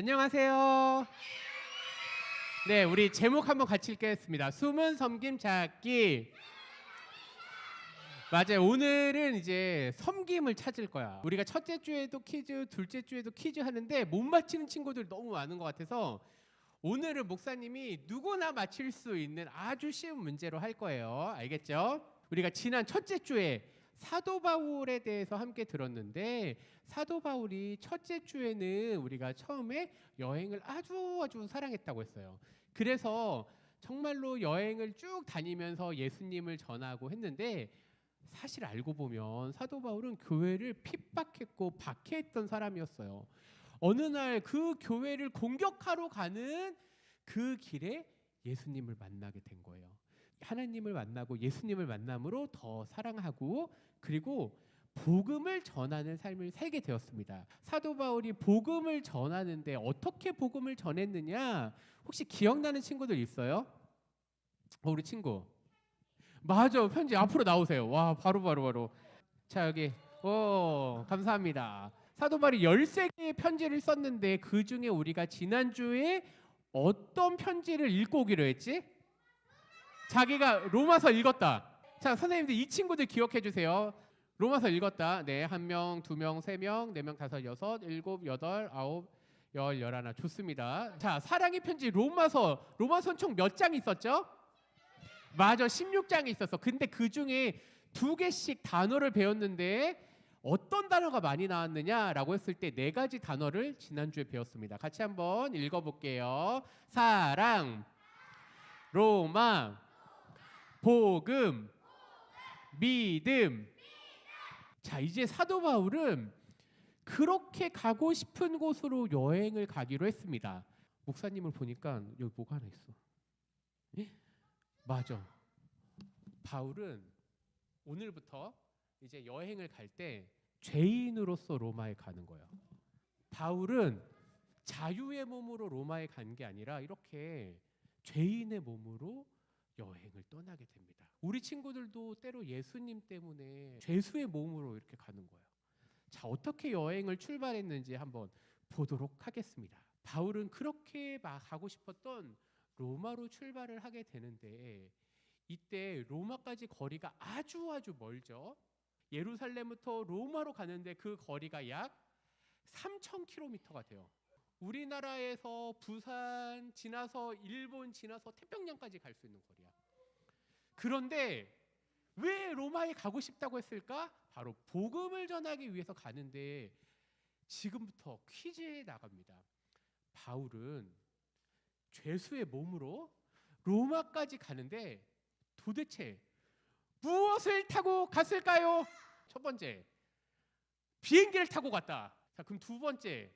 안녕하세요. 네, 우리 제목 한번 같이 읽겠습니다. 숨은 섬김 찾기. 맞아요. 오늘은 이제 섬김을 찾을 거야. 우리가 첫째 주에도 퀴즈, 둘째 주에도 퀴즈 하는데 못 맞히는 친구들 너무 많은 것 같아서 오늘은 목사님이 누구나 맞힐 수 있는 아주 쉬운 문제로 할 거예요. 알겠죠? 우리가 지난 첫째 주에 사도 바울에 대해서 함께 들었는데 사도 바울이 첫째 주에는 우리가 처음에 여행을 아주 사랑했다고 했어요. 그래서 정말로 여행을 쭉 다니면서 예수님을 전하고 했는데 사실 알고 보면 사도 바울은 교회를 핍박했고 박해했던 사람이었어요. 어느 날 그 교회를 공격하러 가는 그 길에 예수님을 만나게 된 거예요. 하나님을 만나고 예수님을 만남으로 더 사랑하고 그리고 복음을 전하는 삶을 살게 되었습니다. 사도 바울이 복음을 전하는데 어떻게 복음을 전했느냐? 혹시 기억나는 친구들 있어요? 우리 친구. 맞아, 편지 앞으로 나오세요. 와, 바로. 자, 여기. 감사합니다. 사도 바울이 13개의 편지를 썼는데 그 중에 우리가 지난주에 어떤 편지를 읽고 오기로 했지? 자기가 로마서 읽었다. 자, 선생님들 이 친구들 기억해 주세요. 로마서 읽었다. 네, 1명, 2명, 3명, 4명, 5, 6, 7, 8, 9, 10, 11. 좋습니다. 자, 사랑의 편지 로마서는 총 몇 장 있었죠? 맞아, 16장이 있었어. 근데 그 중에 2개씩 단어를 배웠는데 어떤 단어가 많이 나왔느냐라고 했을 때 4가지 단어를 지난주에 배웠습니다. 같이 한번 읽어볼게요. 사랑, 로마, 복음, 믿음. 자, 이제 사도 바울은 그렇게 가고 싶은 곳으로 여행을 가기로 했습니다. 목사님을 보니까 여기 뭐가 하나 있어. 예? 맞아. 바울은 오늘부터 이제 여행을 갈 때 죄인으로서 로마에 가는 거예요. 바울은 자유의 몸으로 로마에 간 게 아니라 이렇게 죄인의 몸으로 여행을 떠나게 됩니다. 우리 친구들도 때로 예수님 때문에 죄수의 몸으로 이렇게 가는 거예요. 자, 어떻게 여행을 출발했는지 한번 보도록 하겠습니다. 바울은 그렇게 가고 싶었던 로마로 출발을 하게 되는데 이때 로마까지 거리가 아주 멀죠. 예루살렘부터 로마로 가는데 그 거리가 약 3,000km가 돼요. 우리나라에서 부산 지나서 일본 지나서 태평양까지 갈 수 있는 거리야. 그런데 왜 로마에 가고 싶다고 했을까? 바로 복음을 전하기 위해서 가는데 지금부터 퀴즈에 나갑니다. 바울은 죄수의 몸으로 로마까지 가는데 도대체 무엇을 타고 갔을까요? 첫 번째, 비행기를 타고 갔다. 자, 그럼 두 번째,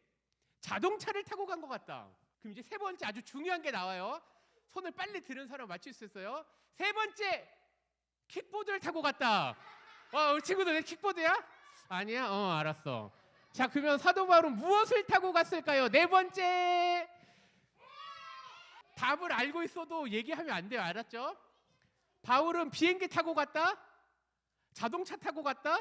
자동차를 타고 간 것 같다. 그럼 이제 세 번째 아주 중요한 게 나와요. 손을 빨리 들은 사람 맞출 수 있어요. 세 번째, 킥보드를 타고 갔다. 와, 우리 친구들 왜 킥보드야? 아니야? 알았어. 자, 그러면 사도 바울은 무엇을 타고 갔을까요? 네 번째. 답을 알고 있어도 얘기하면 안 돼요. 알았죠? 바울은 비행기 타고 갔다? 자동차 타고 갔다?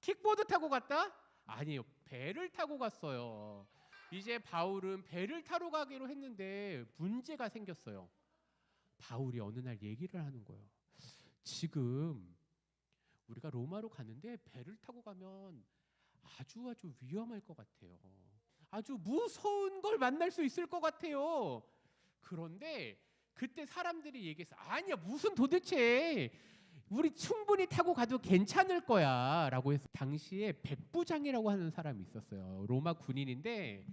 킥보드 타고 갔다? 아니요. 배를 타고 갔어요. 이제 바울은 배를 타러 가기로 했는데 문제가 생겼어요. 바울이 어느 날 얘기를 하는 거예요. 지금 우리가 로마로 가는데 배를 타고 가면 아주 위험할 것 같아요. 아주 무서운 걸 만날 수 있을 것 같아요. 그런데 그때 사람들이 얘기했어. 아니야, 무슨 도대체 우리 충분히 타고 가도 괜찮을 거야 라고 해서 당시에 백부장이라고 하는 사람이 있었어요. 로마 군인인데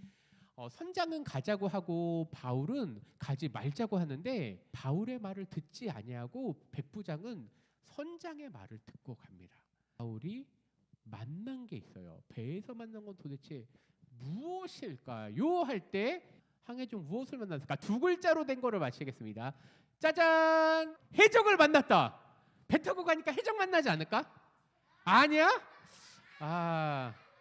선장은 가자고 하고 바울은 가지 말자고 하는데 바울의 말을 듣지 아니하고 백부장은 선장의 말을 듣고 갑니다. 바울이 만난 게 있어요. 배에서 만난 건 도대체 무엇일까요? 할 때 항해 중 무엇을 만났을까? 2글자로 된 거를 맞히겠습니다. 짜잔! 해적을 만났다. 배 타고 가니까 해적 만나지 않을까? 아니야?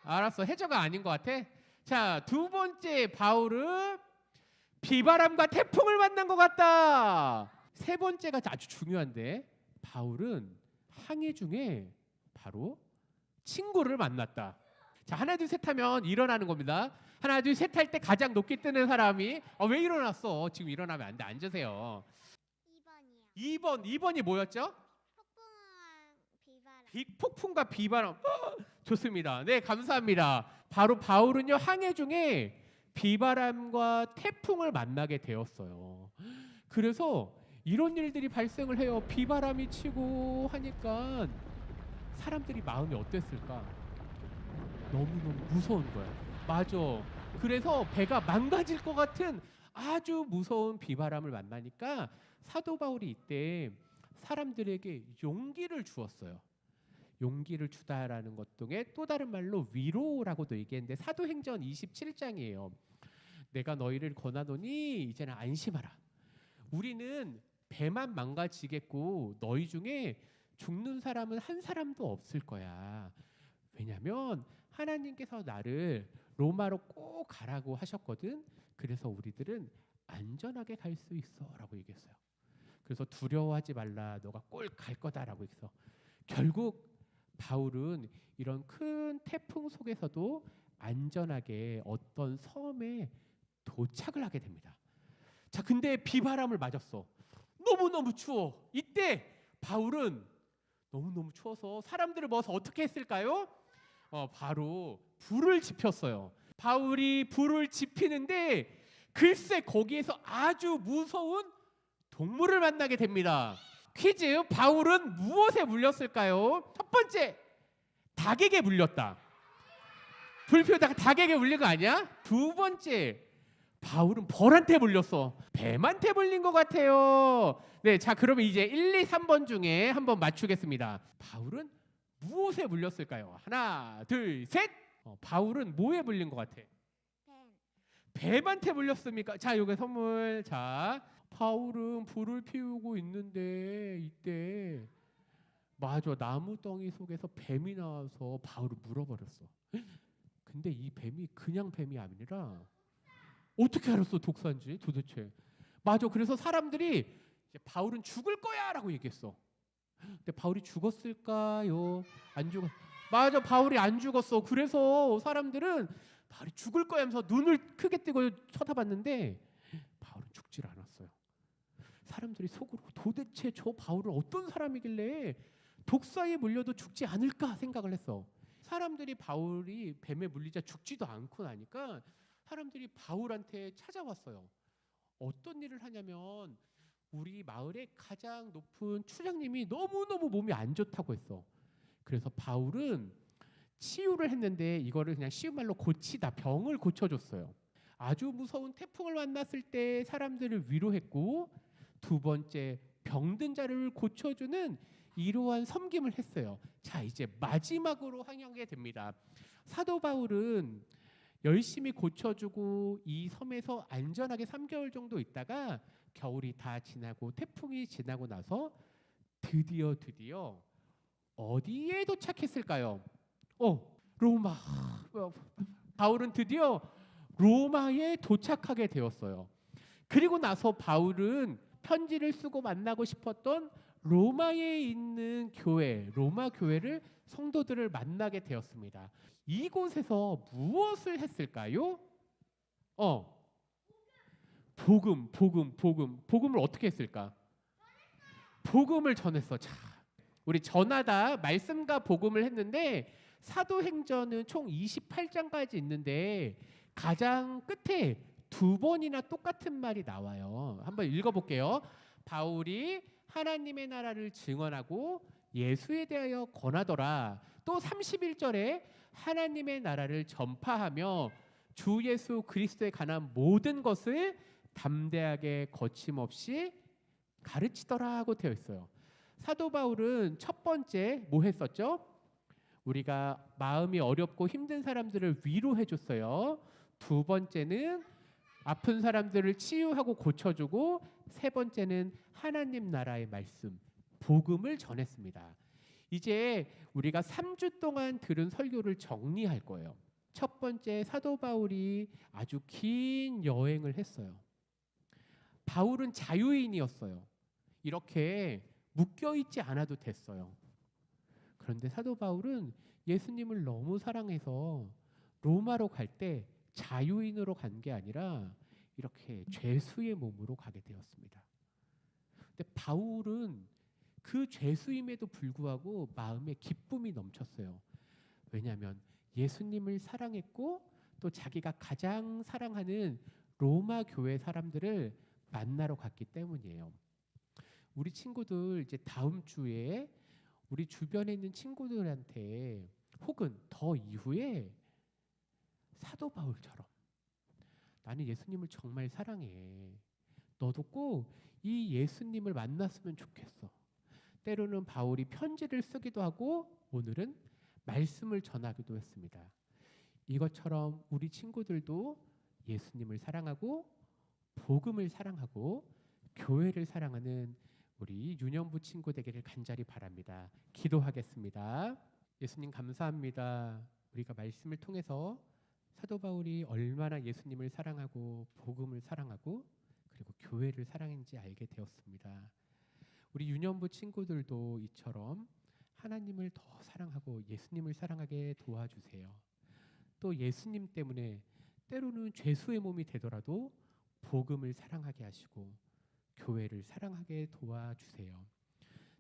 알았어. 해적은 아닌 것 같아. 자, 두 번째, 바울은 비바람과 태풍을 만난 것 같다. 세 번째가 아주 중요한데 바울은 항해 중에 바로 친구를 만났다. 자, 하나 둘 셋 하면 일어나는 겁니다. 하나 둘 셋 할 때 가장 높게 뜨는 사람이 왜 일어났어? 지금 일어나면 안 돼. 앉으세요. 2번이요. 2번이 뭐였죠? 폭풍과 비바람. 폭풍과 비바람. 좋습니다. 네, 감사합니다. 바로 바울은요, 항해 중에 비바람과 태풍을 만나게 되었어요. 그래서 이런 일들이 발생을 해요. 비바람이 치고 하니까 사람들이 마음이 어땠을까? 너무너무 무서운 거야. 맞아. 그래서 배가 망가질 것 같은 아주 무서운 비바람을 만나니까 사도 바울이 이때 사람들에게 용기를 주었어요. 용기를 주다라는 것 중에 또 다른 말로 위로라고도 얘기했는데 사도행전 27장이에요. 내가 너희를 권하노니 이제는 안심하라. 우리는 배만 망가지겠고 너희 중에 죽는 사람은 한 사람도 없을 거야. 왜냐하면 하나님께서 나를 로마로 꼭 가라고 하셨거든. 그래서 우리들은 안전하게 갈 수 있어라고 얘기했어요. 그래서 두려워하지 말라. 너가 꼭 갈 거다라고 해서 결국 바울은 이런 큰 태풍 속에서도 안전하게 어떤 섬에 도착을 하게 됩니다. 자, 근데 비바람을 맞았어. 너무너무 추워. 이때 바울은 너무너무 추워서 사람들을 모아서 어떻게 했을까요? 바로 불을 지폈어요. 바울이 불을 지피는데 글쎄 거기에서 아주 무서운 동물을 만나게 됩니다. 퀴즈, 바울은 무엇에 물렸을까요? 첫 번째, 닭에게 물렸다. 불피우다가 닭에게 물린 거 아니야? 두 번째, 바울은 벌한테 물렸어. 뱀한테 물린 것 같아요. 네, 자 그러면 이제 1, 2, 3번 중에 한번 맞추겠습니다. 바울은 무엇에 물렸을까요? 하나, 둘, 셋. 바울은 뭐에 물린 것 같아? 뱀한테 물렸습니까? 자, 요게 선물. 자, 바울은 불을 피우고 있는데 이때 맞아, 나무 덩이 속에서 뱀이 나와서 바울을 물어버렸어. 근데 이 뱀이 그냥 뱀이 아니라 어떻게 알았어 독사인지 도대체. 맞아, 그래서 사람들이 이제 바울은 죽을 거야라고 얘기했어. 근데 바울이 죽었을까요? 안 죽었. 맞아, 바울이 안 죽었어. 그래서 사람들은 바울이 죽을 거야 하면서 눈을 크게 뜨고 쳐다봤는데 바울은 죽질 않았어요. 사람들이 속으로 도대체 저 바울은 어떤 사람이길래 독사에 물려도 죽지 않을까 생각을 했어. 사람들이 바울이 뱀에 물리자 죽지도 않고 나니까 사람들이 바울한테 찾아왔어요. 어떤 일을 하냐면 우리 마을의 가장 높은 추장님이 너무너무 몸이 안 좋다고 했어. 그래서 바울은 치유를 했는데 이거를 그냥 쉬운 말로 고치다, 병을 고쳐줬어요. 아주 무서운 태풍을 만났을 때 사람들을 위로했고, 두 번째 병든 자를 고쳐주는 이러한 섬김을 했어요. 자, 이제 마지막으로 향하게 됩니다. 사도 바울은 열심히 고쳐주고 이 섬에서 안전하게 3개월 정도 있다가 겨울이 다 지나고 태풍이 지나고 나서 드디어 어디에 도착했을까요? 로마. 바울은 드디어 로마에 도착하게 되었어요. 그리고 나서 바울은 편지를 쓰고 만나고 싶었던 로마에 있는 교회, 로마 교회를 성도들을 만나게 되었습니다. 이곳에서 무엇을 했을까요? 복음을 어떻게 했을까? 복음을 전했어. 자, 우리 전하다 말씀과 복음을 했는데 사도행전은 총 28장까지 있는데 가장 끝에 두 번이나 똑같은 말이 나와요. 한번 읽어볼게요. 바울이 하나님의 나라를 증언하고 예수에 대하여 권하더라. 또 31절에 하나님의 나라를 전파하며 주 예수 그리스도에 관한 모든 것을 담대하게 거침없이 가르치더라고 되어 있어요. 사도 바울은 첫 번째 뭐 했었죠? 우리가 마음이 어렵고 힘든 사람들을 위로해 줬어요. 두 번째는 아픈 사람들을 치유하고 고쳐주고, 세 번째는 하나님 나라의 말씀, 복음을 전했습니다. 이제 우리가 3주 동안 들은 설교를 정리할 거예요. 첫 번째, 사도 바울이 아주 긴 여행을 했어요. 바울은 자유인이었어요. 이렇게 묶여있지 않아도 됐어요. 그런데 사도 바울은 예수님을 너무 사랑해서 로마로 갈 때 자유인으로 간 게 아니라 이렇게 죄수의 몸으로 가게 되었습니다. 근데 바울은 그 죄수임에도 불구하고 마음에 기쁨이 넘쳤어요. 왜냐하면 예수님을 사랑했고 또 자기가 가장 사랑하는 로마 교회 사람들을 만나러 갔기 때문이에요. 우리 친구들 이제 다음 주에 우리 주변에 있는 친구들한테 혹은 더 이후에 사도 바울처럼 나는 예수님을 정말 사랑해. 너도 꼭 이 예수님을 만났으면 좋겠어. 때로는 바울이 편지를 쓰기도 하고 오늘은 말씀을 전하기도 했습니다. 이것처럼 우리 친구들도 예수님을 사랑하고 복음을 사랑하고 교회를 사랑하는 우리 유년부 친구 되기를 간절히 바랍니다. 기도하겠습니다. 예수님 감사합니다. 우리가 말씀을 통해서 사도 바울이 얼마나 예수님을 사랑하고 복음을 사랑하고 그리고 교회를 사랑했는지 알게 되었습니다. 우리 유년부 친구들도 이처럼 하나님을 더 사랑하고 예수님을 사랑하게 도와주세요. 또 예수님 때문에 때로는 죄수의 몸이 되더라도 복음을 사랑하게 하시고 교회를 사랑하게 도와주세요.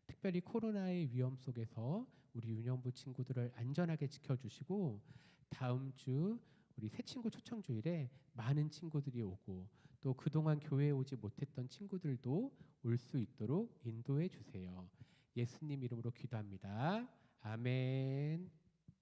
특별히 코로나의 위험 속에서 우리 유년부 친구들을 안전하게 지켜주시고 다음 주 우리 새 친구 초청주일에 많은 친구들이 오고 또 그동안 교회에 오지 못했던 친구들도 올 수 있도록 인도해 주세요. 예수님 이름으로 기도합니다. 아멘.